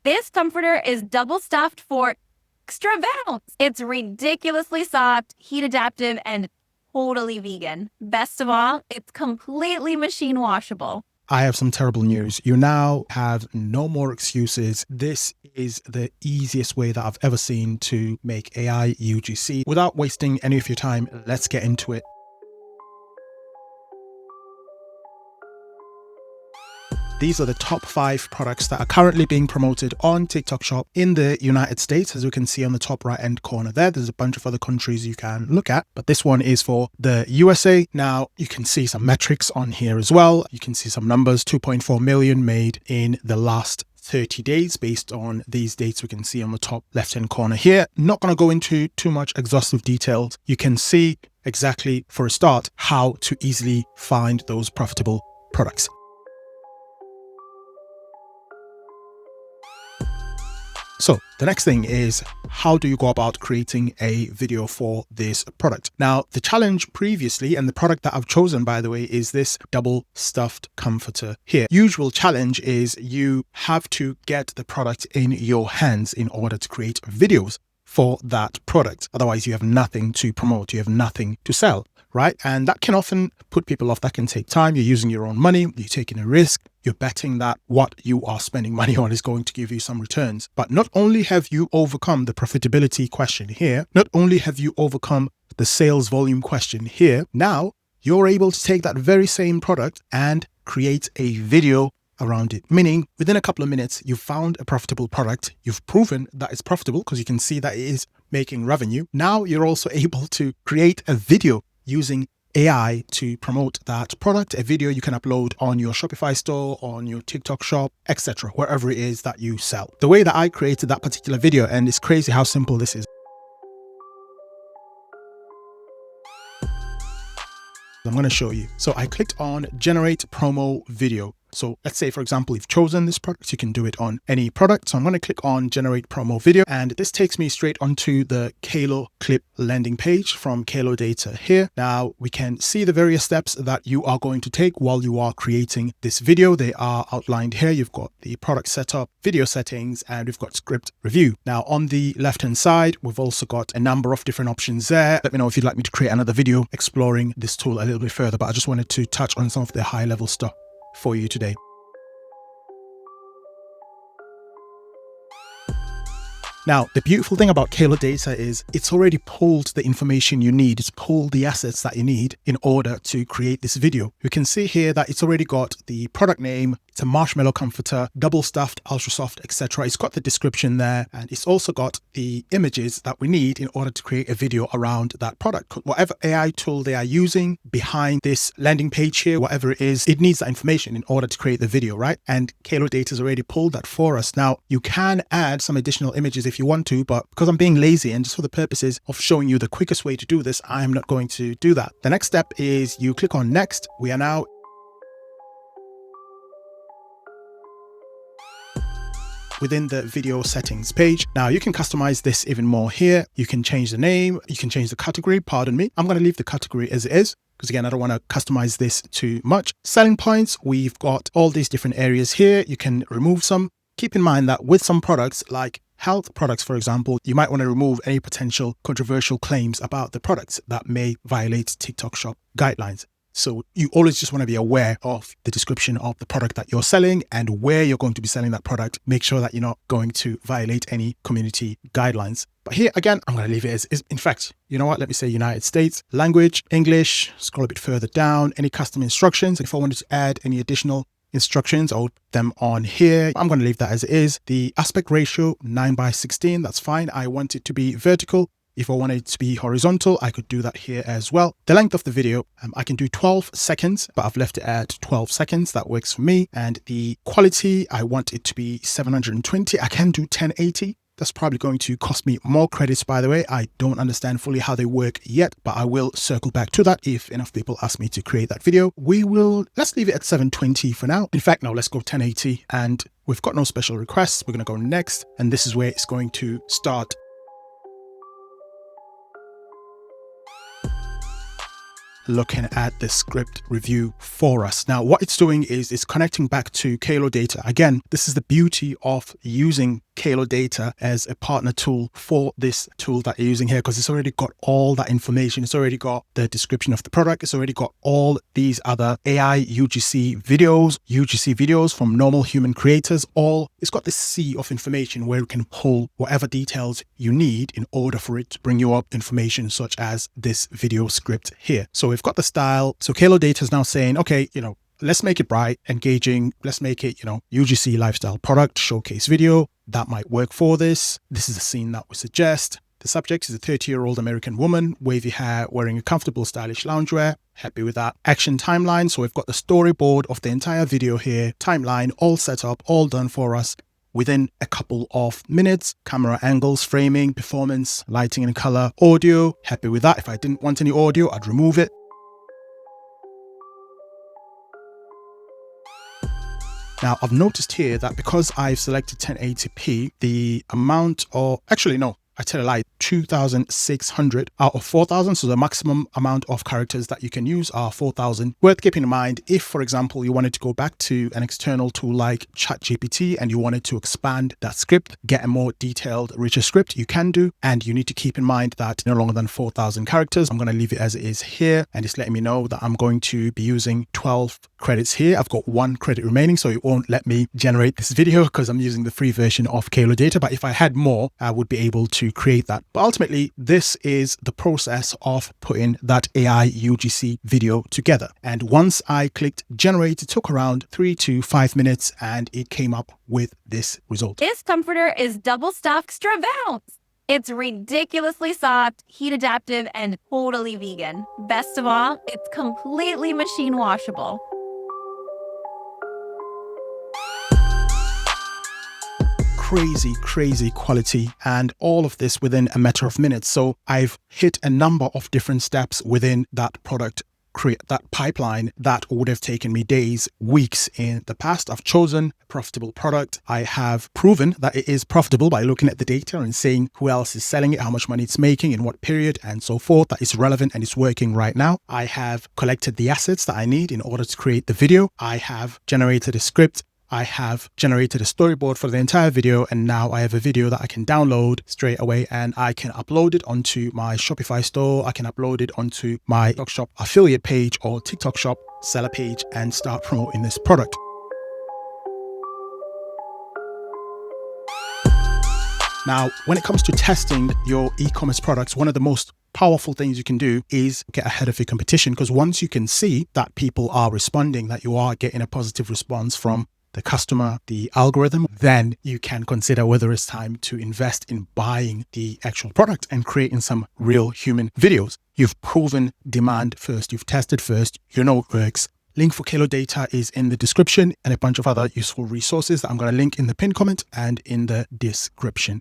This comforter is double stuffed for extra bounce. It's ridiculously soft, heat adaptive, and totally vegan. Best of all, it's completely machine washable. I have some terrible news. You now have no more excuses. This is the easiest way that I've ever seen to make AI UGC. Without wasting any of your time, let's get into it. These are the top 5 products that are currently being promoted on TikTok Shop in the United States. As you can see on the top right hand corner there's a bunch of other countries you can look at, but this one is for the USA. Now you can see some metrics on here as well. You can see some numbers, 2.4 million made in the last 30 days based on these dates we can see on the top left hand corner here. Not going to go into too much exhaustive details. You can see exactly for a start how to easily find those profitable products. So the next thing is, how do you go about creating a video for this product? Now, the challenge previously, and the product that I've chosen, by the way, is this double stuffed comforter here. Usual challenge is you have to get the product in your hands in order to create videos for that product. Otherwise, you have nothing to promote. You have nothing to sell, right? And that can often put people off. That can take time. You're using your own money. You're taking a risk. You're betting that what you are spending money on is going to give you some returns. But not only have you overcome the profitability question here, not only have you overcome the sales volume question here, now you're able to take that very same product and create a video around it. Meaning within a couple of minutes, you've found a profitable product. You've proven that it's profitable because you can see that it is making revenue. Now you're also able to create a video using AI to promote that product, a video you can upload on your Shopify store, on your TikTok shop, etc., wherever it is that you sell. The way that I created that particular video, and it's crazy how simple this is. I'm going to show you. So I clicked on generate promo video. So let's say, for example, you've chosen this product, you can do it on any product. So I'm going to click on generate promo video, and this takes me straight onto the Kaloclip landing page from Kalodata here. Now we can see the various steps that you are going to take while you are creating this video. They are outlined here. You've got the product setup, video settings, and we've got script review. Now on the left hand side, we've also got a number of different options there. Let me know if you'd like me to create another video exploring this tool a little bit further, but I just wanted to touch on some of the high level stuff for you today. Now, the beautiful thing about Kalodata is it's already pulled the information you need. It's pulled the assets that you need in order to create this video. You can see here that it's already got the product name. It's a marshmallow comforter, double stuffed, ultra soft, etc. It's got the description there, and it's also got the images that we need in order to create a video around that product. Whatever AI tool they are using behind this landing page here, whatever it is, it needs that information in order to create the video, right? And Kalodata has already pulled that for us. Now, you can add some additional images if you want to, but because I'm being lazy and just for the purposes of showing you the quickest way to do this, I am not going to do that. The next step is you click on next. We are now within the video settings page. Now you can customize this even more here. You can change the name, you can change the category, pardon me. I'm going to leave the category as it is, because again, I don't want to customize this too much. Selling points, we've got all these different areas here. You can remove some. Keep in mind that with some products, like health products, for example, you might want to remove any potential controversial claims about the products that may violate TikTok Shop guidelines. So you always just want to be aware of the description of the product that you're selling and where you're going to be selling that product. Make sure that you're not going to violate any community guidelines. But here again, I'm going to leave it as is. In fact, you know what? Let me say United States, language, English, scroll a bit further down, any custom instructions. If I wanted to add any additional instructions, I'll put them on here. I'm going to leave that as it is. The aspect ratio, 9:16, that's fine. I want it to be vertical. If I wanted it to be horizontal, I could do that here as well. The length of the video, I can do 12 seconds, but I've left it at 12 seconds. That works for me. And the quality, I want it to be 720. I can do 1080. That's probably going to cost me more credits, by the way. I don't understand fully how they work yet, but I will circle back to that if enough people ask me to create that video. Let's leave it at 720 for now. In fact, no, let's go 1080. And we've got no special requests. We're going to go next. And this is where it's going to start. looking at the script review for us. Now, what it's doing is it's connecting back to Kalodata. Again, this is the beauty of using Kalodata as a partner tool for this tool that you're using here, because it's already got all that information. It's already got the description of the product. It's already got all these other AI UGC videos from normal human creators. It's got this sea of information where you can pull whatever details you need in order for it to bring you up information such as this video script here. So we've got the style. So Kalodata is now saying, okay, let's make it bright, engaging. Let's make it, UGC lifestyle product showcase video. That might work for this. This is the scene that we suggest. The subject is a 30-year-old American woman, wavy hair, wearing a comfortable, stylish loungewear. Happy with that. Action timeline. So we've got the storyboard of the entire video here. Timeline, all set up, all done for us within a couple of minutes. Camera angles, framing, performance, lighting and color, audio. Happy with that. If I didn't want any audio, I'd remove it. Now, I've noticed here that because I've selected 1080p, the amount of, actually, no, I tell a lie, 2,600 out of 4,000. So the maximum amount of characters that you can use are 4,000. Worth keeping in mind, if, for example, you wanted to go back to an external tool like ChatGPT and you wanted to expand that script, get a more detailed, richer script, you can do. And you need to keep in mind that no longer than 4,000 characters. I'm going to leave it as it is here. And it's letting me know that I'm going to be using 12 credits here. I've got 1 credit remaining, so it won't let me generate this video because I'm using the free version of Kalodata. But if I had more, I would be able to create that. But ultimately, this is the process of putting that AI UGC video together. And once I clicked generate, it took around 3 to 5 minutes and it came up with this result. This comforter is double stuffed extra bounce. It's ridiculously soft, heat adaptive, and totally vegan. Best of all, it's completely machine washable. Crazy quality, and all of this within a matter of minutes. So I've hit a number of different steps within that product, create that pipeline that would have taken me days, weeks in the past. I've chosen a profitable product. I have proven that it is profitable by looking at the data and seeing who else is selling it, how much money it's making, in what period, and so forth. That is relevant and it's working right now. I have collected the assets that I need in order to create the video. I have generated a script. I have generated a storyboard for the entire video, and now I have a video that I can download straight away and I can upload it onto my Shopify store. I can upload it onto my TikTok shop affiliate page or TikTok shop seller page and start promoting this product. Now, when it comes to testing your e-commerce products, one of the most powerful things you can do is get ahead of your competition, because once you can see that people are responding, that you are getting a positive response from the customer, the algorithm, then you can consider whether it's time to invest in buying the actual product and creating some real human videos. You've proven demand first, you've tested first, you know it works. Link for Kalodata is in the description, and a bunch of other useful resources that I'm going to link in the pinned comment and in the description.